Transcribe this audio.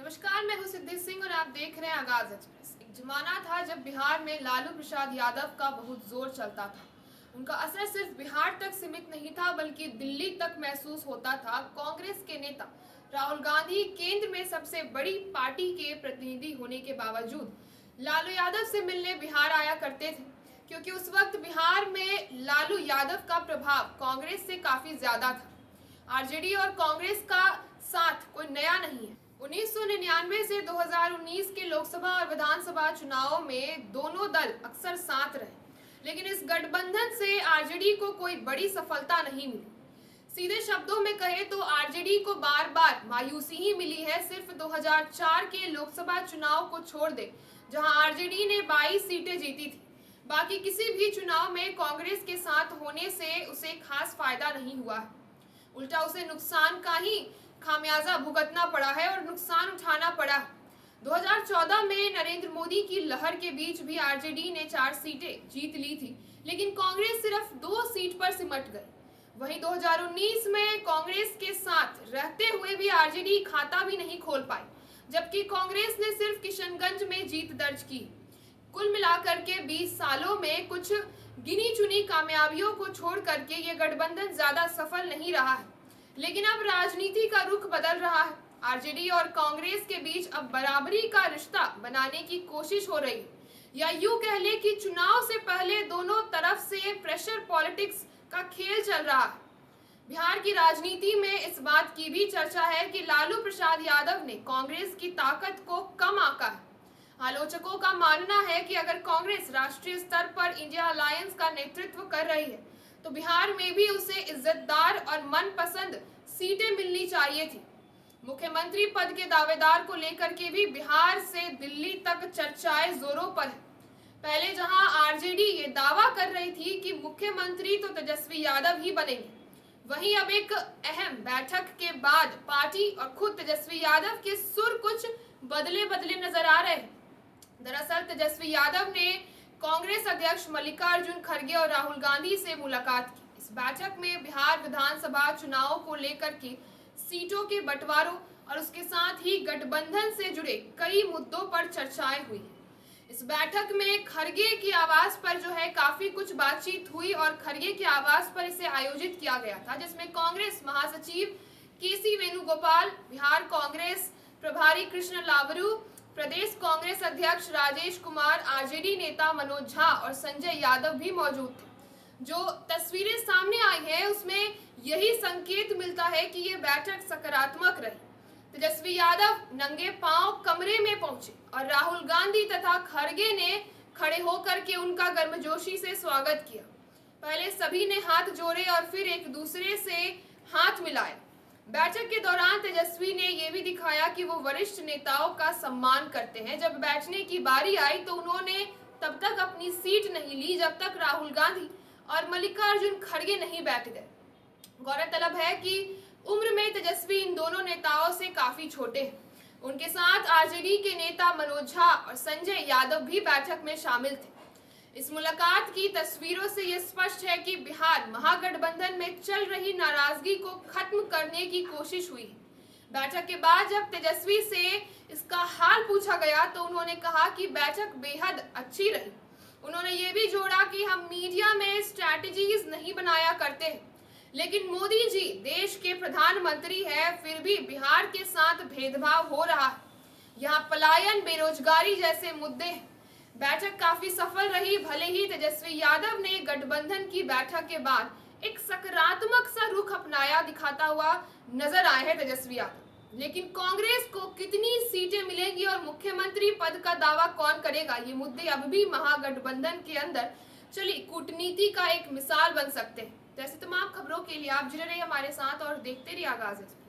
नमस्कार, मैं हूं सिद्धि सिंह और आप देख रहे हैं आगाज एक्सप्रेस। एक जमाना था जब बिहार में लालू प्रसाद यादव का बहुत जोर चलता था। उनका असर सिर्फ बिहार तक सीमित नहीं था बल्कि दिल्ली तक महसूस होता था। कांग्रेस के नेता राहुल गांधी केंद्र में सबसे बड़ी पार्टी के प्रतिनिधि होने के बावजूद लालू यादव से मिलने बिहार आया करते थे, क्योंकि उस वक्त बिहार में लालू यादव का प्रभाव कांग्रेस से काफी ज्यादा था। आरजेडी और कांग्रेस का साथ कोई नया नहीं है। 1999 से 2019 के लोकसभा और विधानसभा चुनावों में दोनों दल अक्सर साथ रहे, लेकिन इस गठबंधन से आरजेडी को कोई बड़ी सफलता नहीं मिली। सीधे शब्दों में कहे तो आरजेडी को बार बार मायूसी ही मिली है। सिर्फ 2004 के लोकसभा चुनाव को छोड़ दे, जहां आरजेडी ने 22 सीटें जीती थी, बाकी किसी भी चुनाव में कांग्रेस के साथ होने से उसे खास फायदा नहीं हुआ है। उल्टा उसे नुकसान का ही खामियाजा भुगतना पड़ा है और नुकसान उठाना पड़ा। 2014 में नरेंद्र मोदी की लहर के बीच भी आरजेडी ने 4 सीटें जीत ली थी, लेकिन कांग्रेस सिर्फ 2 सीट पर सिमट गई। वहीं 2019 में कांग्रेस के साथ रहते हुए भी आरजेडी खाता भी नहीं खोल पाई, जबकि कांग्रेस ने सिर्फ किशनगंज में जीत दर्ज की। कुल मिलाकर के 20 सालों में कुछ गिनी चुनी कामयाबियों को छोड़ करके ये गठबंधन ज्यादा सफल नहीं रहा है। लेकिन अब राजनीति का रुख बदल रहा है। आरजेडी और कांग्रेस के बीच अब बराबरी का रिश्ता बनाने की कोशिश हो रही है, या यूं कह ले कि चुनाव से पहले दोनों तरफ से प्रेशर पॉलिटिक्स का खेल चल रहा है। बिहार की राजनीति में इस बात की भी चर्चा है कि लालू प्रसाद यादव ने कांग्रेस की ताकत को कम आंका है। आलोचकों का मानना है कि अगर कांग्रेस राष्ट्रीय स्तर पर इंडिया अलायंस का नेतृत्व कर रही है, तो बिहार में भी उसे इज्जतदार और मनपसंद सीटें मिलनी चाहिए थी। मुख्यमंत्री पद के दावेदार को लेकर के भी बिहार से दिल्ली तक चर्चाएं जोरों पर है। पहले जहां आरजेडी ये दावा कर रही थी कि मुख्यमंत्री तो तेजस्वी यादव ही बनेंगे, वहीं अब एक अहम बैठक के बाद पार्टी और खुद तेजस्वी यादव के सुर कुछ बदले बदले नजर आ रहे हैं। दरअसल तेजस्वी यादव ने कांग्रेस अध्यक्ष मल्लिकार्जुन खड़गे और राहुल गांधी से मुलाकात की। इस बैठक में बिहार विधानसभा चुनाव को लेकर के सीटों के बंटवारों और उसके साथ ही गठबंधन से जुड़े कई मुद्दों पर चर्चाएं हुई। इस बैठक में खड़गे के आवास पर जो है काफी कुछ बातचीत हुई और खड़गे के आवास पर इसे आयोजित किया गया था, जिसमें कांग्रेस महासचिव केसी वेणुगोपाल, बिहार कांग्रेस प्रभारी कृष्ण लावरू, प्रदेश कांग्रेस अध्यक्ष राजेश कुमार, आरजेडी नेता मनोज झा और संजय यादव भी मौजूद थे। जो तस्वीरें सामने आई है उसमें यही संकेत मिलता है कि ये बैठक सकारात्मक रही। तेजस्वी यादव नंगे पांव कमरे में पहुंचे और राहुल गांधी तथा खड़गे ने खड़े होकर के उनका गर्मजोशी से स्वागत किया। पहले सभी ने हाथ जोड़े और फिर एक दूसरे से हाथ मिलाए। बैठक के दौरान तेजस्वी ने यह भी दिखाया कि वो वरिष्ठ नेताओं का सम्मान करते हैं। जब बैठने की बारी आई तो उन्होंने तब तक अपनी सीट नहीं ली जब तक राहुल गांधी और मल्लिकार्जुन खड़गे नहीं बैठ गए। गौरतलब है कि उम्र में तेजस्वी इन दोनों नेताओं से काफी छोटे हैं। उनके साथ आरजेडी के नेता मनोज झा और संजय यादव भी बैठक में शामिल थे। इस मुलाकात की तस्वीरों से यह स्पष्ट है कि बिहार महागठबंधन में चल रही नाराजगी को खत्म करने की कोशिश हुई। बैठक के बाद जब तेजस्वी से इसका हाल पूछा गया तो उन्होंने कहा कि बैठक बेहद अच्छी रही। उन्होंने ये भी जोड़ा कि हम मीडिया में स्ट्रैटेजीज नहीं बनाया करते हैं, लेकिन मोदी जी देश के प्रधानमंत्री है, फिर भी बिहार के साथ भेदभाव हो रहा है। यहाँ पलायन, बेरोजगारी जैसे मुद्दे हैं। बैठक काफी सफल रही। भले ही तेजस्वी यादव ने गठबंधन की बैठक के बाद एक सकारात्मक सा रुख अपनाया दिखाता हुआ नजर आए हैं तेजस्वी यादव, लेकिन कांग्रेस को कितनी सीटें मिलेंगी और मुख्यमंत्री पद का दावा कौन करेगा, ये मुद्दे अब भी महागठबंधन के अंदर चली कूटनीति का एक मिसाल बन सकते हैं। तो ऐसी तमाम खबरों के लिए आप जुड़े रहिए हमारे साथ और देखते रहिए आगाज एक्सप्रेस।